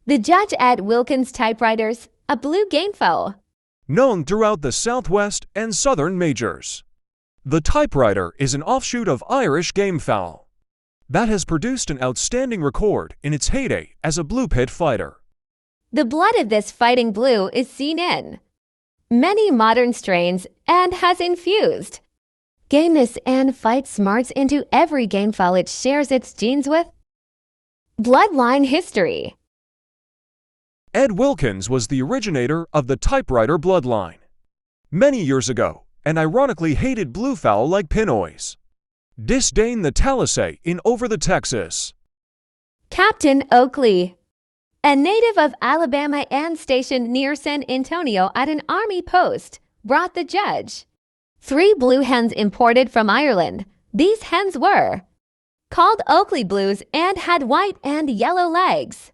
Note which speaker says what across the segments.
Speaker 1: The judge at Wilkins Typewriters, a blue gamefowl.
Speaker 2: Known throughout the Southwest and Southern majors. The Typewriter is an offshoot of Irish gamefowl that has produced an outstanding record in its heyday as a blue pit fighter.
Speaker 1: The blood of this fighting blue is seen in many modern strains and has infused gameness and fight smarts into every gamefowl it shares its genes with. Bloodline history.
Speaker 2: Ed Wilkins was the originator of the Typewriter bloodline. Many years ago, and ironically hated bluefowl like Pinoys. Disdained the Talisay in over the Texas.
Speaker 1: Captain Oakley, a native of Alabama and stationed near San Antonio at an army post, brought the judge 3 blue hens imported from Ireland. These hens were called Oakley Blues and had white and yellow legs.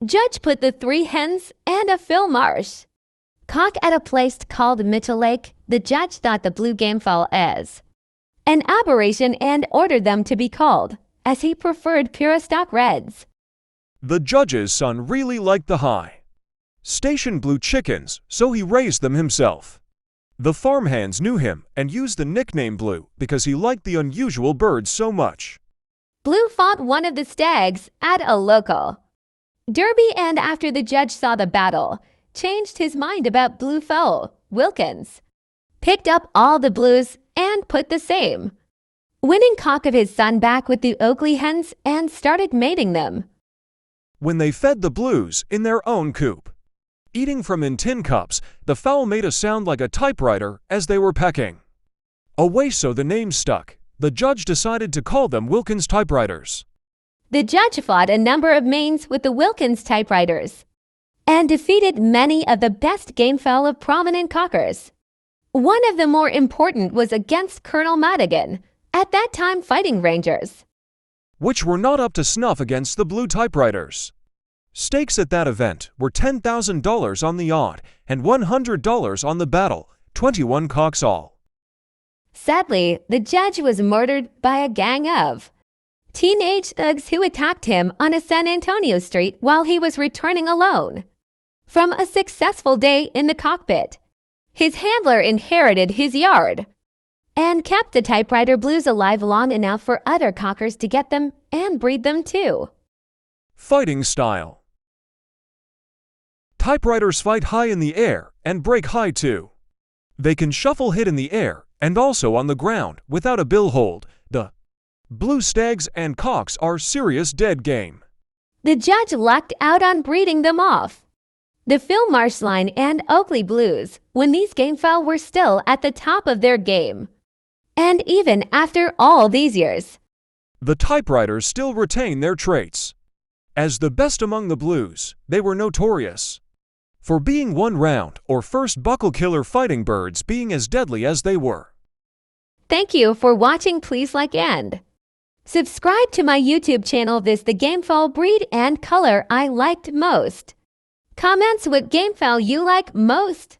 Speaker 1: Judge put the 3 hens and a Phil Marsh cock at a place called Mitchell Lake. The judge thought the blue gamefowl as an aberration and ordered them to be called, as he preferred pure stock reds.
Speaker 2: The judge's son really liked the high station blue chickens, so he raised them himself. The farmhands knew him and used the nickname Blue because he liked the unusual birds so much.
Speaker 1: Blue fought one of the stags at a local derby, and after the judge saw the battle, changed his mind about bluefowl. Wilkins picked up all the blues and put the same winning cock of his son back with the Oakley hens and started mating them.
Speaker 2: When they fed the blues in their own coop, eating from in tin cups, the fowl made a sound like a typewriter as they were pecking away, so the name stuck. The judge decided to call them Wilkins Typewriters.
Speaker 1: The judge fought a number of mains with the Wilkins Typewriters and defeated many of the best gamefowl of prominent cockers. One of the more important was against Colonel Madigan, at that time fighting Rangers,
Speaker 2: which were not up to snuff against the blue typewriters. Stakes at that event were $10,000 on the odd and $100 on the battle, 21 cocks all.
Speaker 1: Sadly, the judge was murdered by a gang of teenage thugs who attacked him on a San Antonio street while he was returning alone from a successful day in the cockpit. His handler inherited his yard and kept the typewriter blues alive long enough for other cockers to get them and breed them too.
Speaker 2: Fighting style. Typewriters fight high in the air and break high too. They can shuffle hit in the air and also on the ground without a bill hold. The blue stags and cocks are serious dead game.
Speaker 1: The judge lucked out on breeding them off the Phil Marsh line and Oakley Blues when these gamefowl were still at the top of their game. And even after all these years,
Speaker 2: the typewriters still retain their traits. As the best among the blues, they were notorious for being one-round or first buckle killer fighting birds, being as deadly as they were.
Speaker 1: Thank you for watching. Please like and subscribe to my YouTube channel. This the gamefowl breed and color I liked most. Comments what gamefowl you like most.